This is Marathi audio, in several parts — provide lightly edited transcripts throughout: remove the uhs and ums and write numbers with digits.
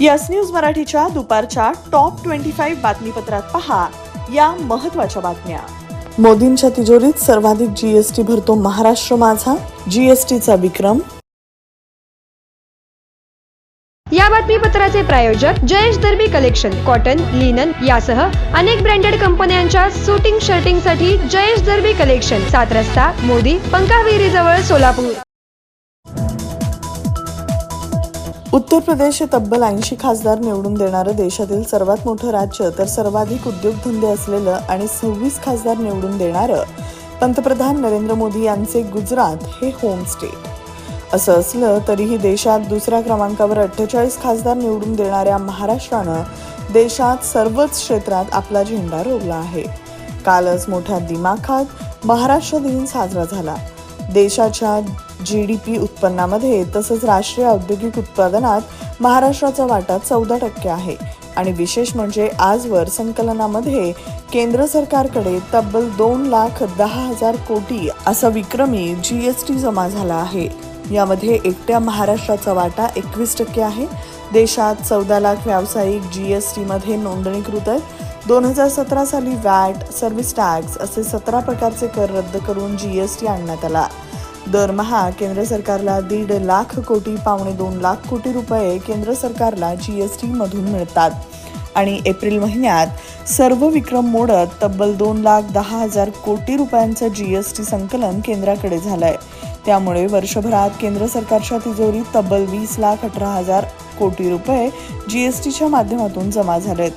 यस न्यूज मराठीच्या दुपारच्या टॉप 25 बातमीपत्रात पहा या महत्त्वाच्या बातम्या. मोदींच्या तिजोरीत सर्वाधिक जीएसटी भरतो महाराष्ट्र माझा, जीएसटीचा विक्रम. या बातमीपत्राचे प्रायोजक जयेश दर्बी कलेक्शन, कॉटन, लिनन यासह अनेक ब्रँडेड कंपन्यांच्या सुटिंग शर्टिंगसाठी जयेश दर्बी कलेक्शन, 7 रस्ता मोदी पंकाविहिरी जवळ सोलापूर. उत्तर प्रदेश हे तब्बल 80 खासदार निवडून देणारं देशातील सर्वात मोठं राज्य, तर सर्वाधिक उद्योगधंदे असलेलं आणि 26 खासदार निवडून देणारं पंतप्रधान नरेंद्र मोदी यांचे गुजरात हे होम स्टेट. असं असलं तरीही देशात दुसऱ्या क्रमांकावर 48 खासदार निवडून देणाऱ्या महाराष्ट्रानं देशात सर्वच क्षेत्रात आपला झेंडा रोवला आहे. कालच मोठ्या दिमाखात महाराष्ट्र दिन साजरा झाला. देशाच्या GDP उत्पन्नामध्ये तसंच राष्ट्रीय औद्योगिक उत्पादनात महाराष्ट्राचा वाटा 14% आहे आणि विशेष म्हणजे आजवर संकलनामध्ये केंद्र सरकारकडे तब्बल 2,10,000 कोटी असा विक्रमी GST जमा झाला आहे. यामध्ये एकट्या महाराष्ट्राचा वाटा 21% आहे. देशात 14 लाख व्यावसायिक GST मध्ये नोंदणीकृत आहेत. 2017 साली वॅट, सर्व्हिस टॅक्स असे 17 प्रकारचे कर रद्द करून GST आणण्यात आला. दरमहा केंद्र सरकारला 1.5 लाख कोटी, 2.25 लाख कोटी रुपये केंद्र सरकारला GST मधून मिळतात आणि एप्रिल महिन्यात सर्व विक्रम मोडत तब्बल 2,10,000 कोटी रुपयांचं GST संकलन केंद्राकडे झालंय. त्यामुळे वर्षभरात केंद्र सरकारच्या तिजोरीत तब्बल 20,18,000 कोटी रुपये GSTच्या माध्यमातून जमा झालेत.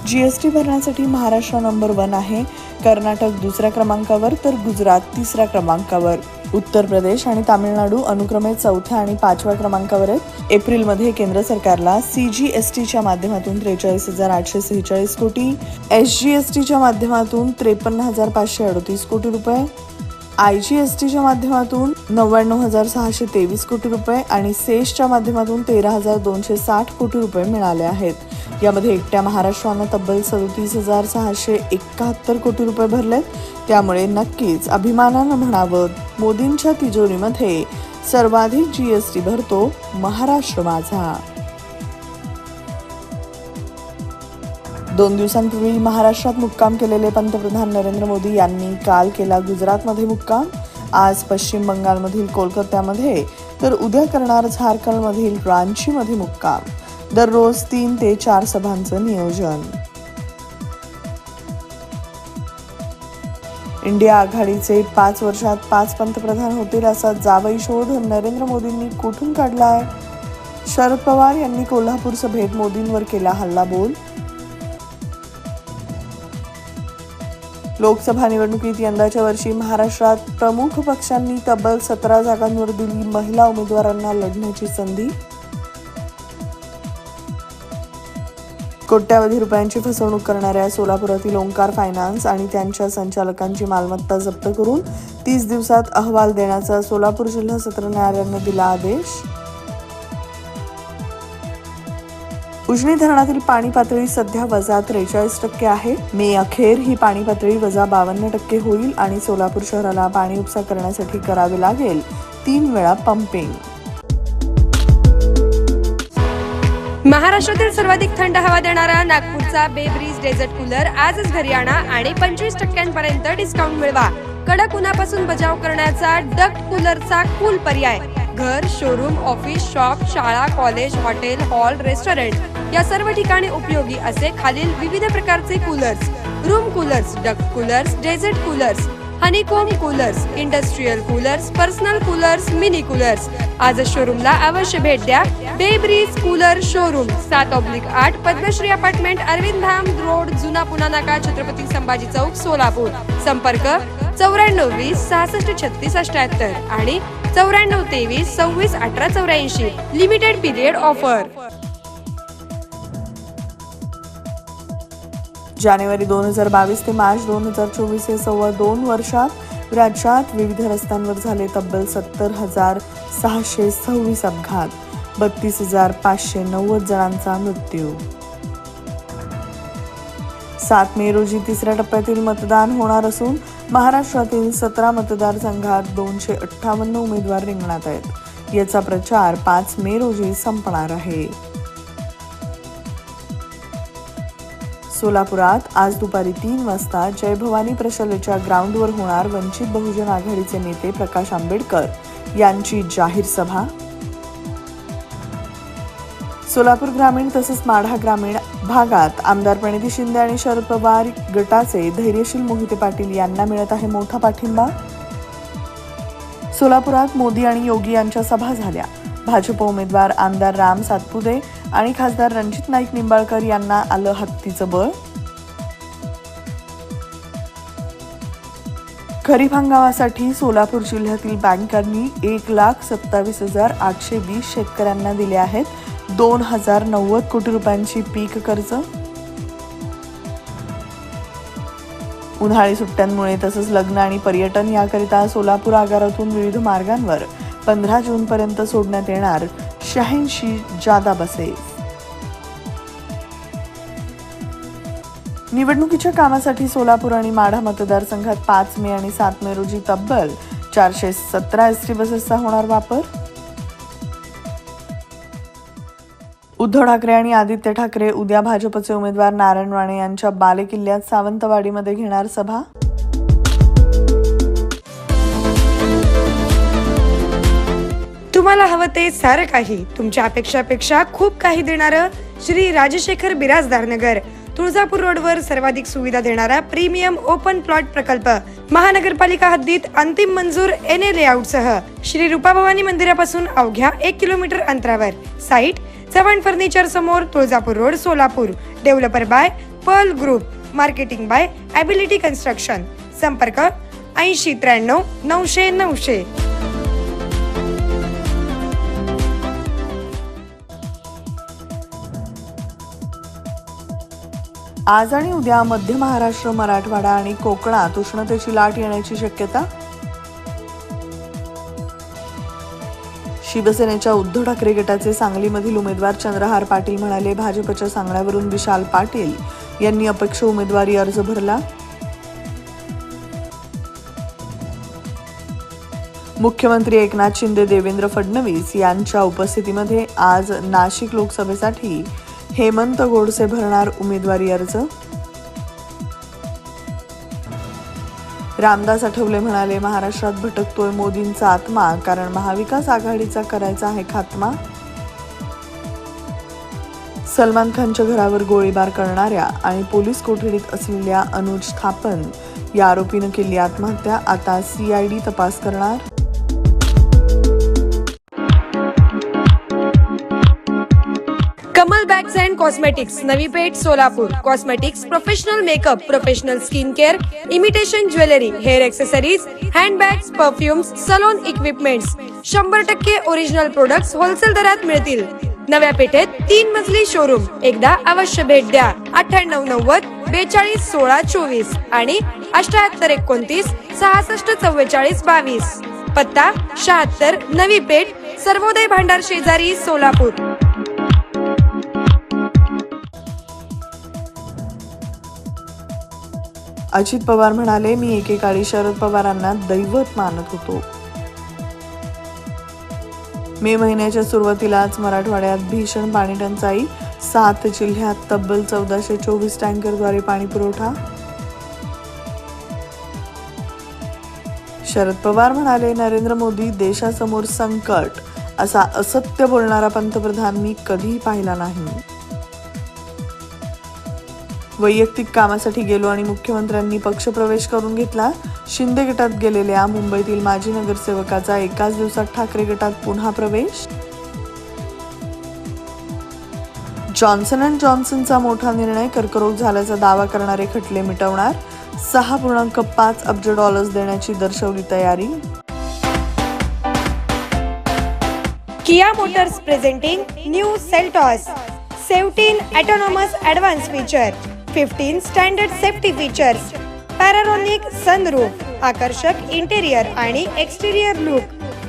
GST भरण्यासाठी महाराष्ट्र नंबर 1 आहे. कर्नाटक दुसऱ्या क्रमांकावर तर गुजरात तिसऱ्या क्रमांकावर. उत्तर प्रदेश आणि तामिळनाडू अनुक्रमे 4थ्या आणि 5व्या क्रमांकावर आहेत. एप्रिलमध्ये केंद्र सरकारला CGSTच्या माध्यमातून 43,846 कोटी, SGSTच्या माध्यमातून 53,538 कोटी रुपये, IGSTच्या माध्यमातून 99,623 कोटी रुपये आणि सेसच्या माध्यमातून 13,260 कोटी रुपये मिळाले आहेत. यामध्ये एकट्या महाराष्ट्रानं तब्बल 37,671 कोटी रुपये भरलेत. त्यामुळे नक्कीच अभिमानानं म्हणावं, मोदींच्या तिजोरीमध्ये सर्वाधिक GST भरतो महाराष्ट्र माझा. 2 दिवसांपूर्वी महाराष्ट्रात मुक्काम केलेले पंतप्रधान नरेंद्र मोदी यांनी काल केला गुजरातमध्ये मुक्काम. आज पश्चिम बंगालमधील कोलकात्यामध्ये तर उद्या करणार झारखंडमधील रांचीमध्ये मुक्काम. दररोज 3 ते 4 सभांचं नियोजन. इंडिया आघाडीचे 5 वर्षात 5 पंतप्रधान होतील असा जावई शोध नरेंद्र मोदींनी कुठून काढलाय? शरद पवार यांनी कोल्हापूर सभेत मोदींवर केला हल्लाबोल. लोकसभा निवडणुकीत यंदाच्या वर्षी महाराष्ट्रात प्रमुख पक्षांनी तब्बल 17 जागांवर दिली महिला उमेदवारांना लढण्याची संधी. कोट्यावधी रुपयांची फसवणूक करणाऱ्या सोलापुरातील ओंकार फायनान्स आणि त्यांच्या संचालकांची मालमत्ता जप्त करून 30 दिवसात अहवाल देण्याचा सोलापूर जिल्हा सत्र न्यायालयाने दिला आदेश. उजनी धरणातील पाणी पातळी सध्या वजा 43% आहे. मे अखेर ही पाणी पातळी वजा 52% होईल आणि सोलापूर शहराला पाणी उपसा करण्यासाठी करावे लागेल 3 वेळा पंपिंग. महाराष्ट्रातील सर्वाधिक थंड हवा देणारा नागपूरचा बे ब्रीज डेझर्ट कूलर आजच घरी आणा आणि 25% डिस्काउंट मिळवा. कडक उन्हापासून बचाव करण्याचा डक्ट कूलरचा कूल पर्याय. घर, शोरूम, ऑफिस, शॉप, शाळा, कॉलेज, हॉटेल, हॉल, रेस्टॉरंट या सर्व ठिकाणी उपयोगी असे खालील विविध प्रकारचे coolers: room coolers, duct coolers, desert coolers, honeycomb coolers, industrial coolers, personal coolers, mini coolers. आजच शोरूमला अवश्य भेट द्या. Bay Breeze cooler showroom 7/8 Padmashri apartment, Arvind Dham road, Juna Pune नाका, छत्रपती संभाजी चौक, सोलापूर. संपर्क 9420 66 36 78 आणि 9423 26 18 84. Limited period offer. जानेवारी 2022 ते मार्च 2024 हे 2.25 वर्षात राज्यात विविध रस्त्यांवर झाले तब्बल 70,626 अपघात, 32,590 जणांचा मृत्यू. 7 मे रोजी तिसऱ्या टप्प्यातील मतदान होणार असून महाराष्ट्रातील 17 मतदारसंघात 258 उमेदवार रिंगणात आहेत. याचा प्रचार 5 मे रोजी संपणार आहे. सोलापुरात आज दुपारी 3 वाजता जय भवानी प्रशालेच्या ग्राउंडवर होणार वंचित बहुजन आघाडीचे नेते प्रकाश आंबेडकर यांची जाहीर सभा. सोलापूर ग्रामीण तसेच माढा ग्रामीण भागात आमदार प्रणिती शिंदे आणि शरद पवार गटाचे धैर्यशील मोहिते पाटील यांना मिळत आहे मोठा पाठिंबा. सोलापुरात मोदी आणि योगी यांच्या सभा झाल्या. भाजप उमेदवार आमदार राम सातपुते आणि खासदार रणजित नाईक निंबाळकर यांना आलं हत्तीचं बळ. खरीप हंगामासाठी सोलापूर जिल्ह्यातील बँकांनी 1,27,820 शेतकऱ्यांना दिले आहेत 2,090 कोटी रुपयांची पीक कर्ज. उन्हाळी सुट्ट्यांमुळे तसंच लग्न आणि पर्यटन याकरिता सोलापूर आगारातून विविध मार्गांवर 15 जून पर्यंत सोडण्यात येणार 86 जादा बसेस. निवडणुकीच्या कामासाठी सोलापूर आणि माढा मतदारसंघात 5 मे आणि 7 मे रोजी तब्बल 417 एसटी बसेसचा होणार वापर. उद्धव ठाकरे आणि आदित्य ठाकरे उद्या भाजपचे उमेदवार नारायण राणे यांच्या बालेकिल्ल्यात सावंतवाडीमध्ये घेणार सभा. तुम्हाला हवं ते सारं काही तुमच्या अपेक्षापेक्षा खूप काही देणारं श्री राजशेखर बिराजदार नगर, तुळजापूर रोडवर सर्वाधिक सुविधा देणारा प्रीमियम ओपन प्लॉट प्रकल्प, महानगरपालिका हद्दीत अंतिम मंजूर NA लेआउटसह श्री रूपाभवानी मंदिरापासून अवघ्या 1 किलोमीटर अंतरावर. साईट चव्हाण फर्निचर समोर, Tuljapur road, Solapur. Developer bye Perl group, marketing bye ability construction. संपर्क 8093 900 900. आज आणि उद्या मध्य महाराष्ट्र, मराठवाडा आणि कोकणात उष्णतेची लाट येण्याची शक्यता. शिवसेनेच्या उद्धव ठाकरे गटाचे सांगलीमधील उमेदवार चंद्रहार पाटील म्हणाले, भाजपच्या सांगण्यावरून विशाल पाटील यांनी अपक्ष उमेदवारी अर्ज भरला. मुख्यमंत्री एकनाथ शिंदे, देवेंद्र फडणवीस यांच्या उपस्थितीमध्ये आज नाशिक लोकसभेसाठी हेमंत गोडसे भरणार उमेदवारी अर्ज. रामदास आठवले म्हणाले, महाराष्ट्रात भटकतोय मोदींचा आत्मा, कारण महाविकास आघाडीचा करायचा आहे खात्मा. सलमान खानच्या घरावर गोळीबार करणाऱ्या आणि पोलीस कोठडीत असलेल्या अनुज थापन या आरोपीनं केली आत्महत्या. आता CID तपास करणार. Kamal bags and cosmetics, Navi Peth, Solapur. Cosmetics, professional makeup, professional skin care, imitation jewellery, hair accessories, handbags, perfumes, salon equipments, 100% original products wholesale दरात मिळतील. नव्या पेठेत 3 मजली शोरूम. एकदा अवश्य भेट द्या. 9890 42 16 24 आणि 78 29 66 44 22. पत्ता 76 नवी पेठ, सर्वोदय भांडार शेजारी, सोलापूर. अजित पवार म्हणाले, मी एकेकाळी शरद पवारांना दैवत मानत होतो. मे महिन्याच्या सुरुवातीलाच मराठवाड्यात भीषण पाणी टंचाई. 7 जिल्ह्यात तब्बल 1424 टँकरद्वारे पाणी पुरवठा. शरद पवार म्हणाले, नरेंद्र मोदी देशासमोर संकट असा असत्य बोलणारा पंतप्रधान मी कधीही पाहिला नाही. वैयक्तिक कामासाठी गेलो आणि मुख्यमंत्र्यांनी पक्षप्रवेश करून घेतला. शिंदे गटात गेलेल्या मुंबईतील माजी नगरसेवकाचा एकाच दिवसात ठाकरे गटात पुन्हा प्रवेश. जॉन्सन अँड जॉन्सनचा मोठा निर्णय, कर्करोग झाल्याचा दावा करणारे खटले मिटवणार. $6.5 अब्ज देण्याची दर्शवली तयारी. Kia motors presenting new Seltos. 17 autonomous advanced feature, 15 standard safety features, panoramic sunroof, आकर्षक इंटेरियर आणि एक्सटिरियर लुक,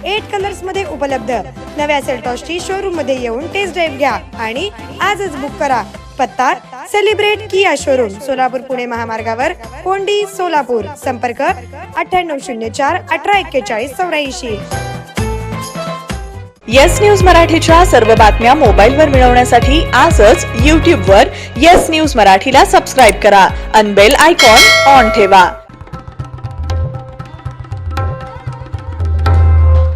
8 कलर्स मध्ये उपलब्ध. नव्या सेल्टॉसची शोरूम मध्ये येऊन टेस्ट ड्राईव्ह घ्या आणि आजच बुक करा. पत्ता celebrate Kia showroom, Solapur Pune महामार्गावर, कोंडी, सोलापूर. संपर्क 9804 1841 84. येस न्यूज मराठीच्या सर्व बातम्या मोबाईलवर मिळवण्यासाठी आजच YouTube वर येस न्यूज मराठीला सबस्क्राईब करा आणि बेल आयकॉन ऑन ठेवा.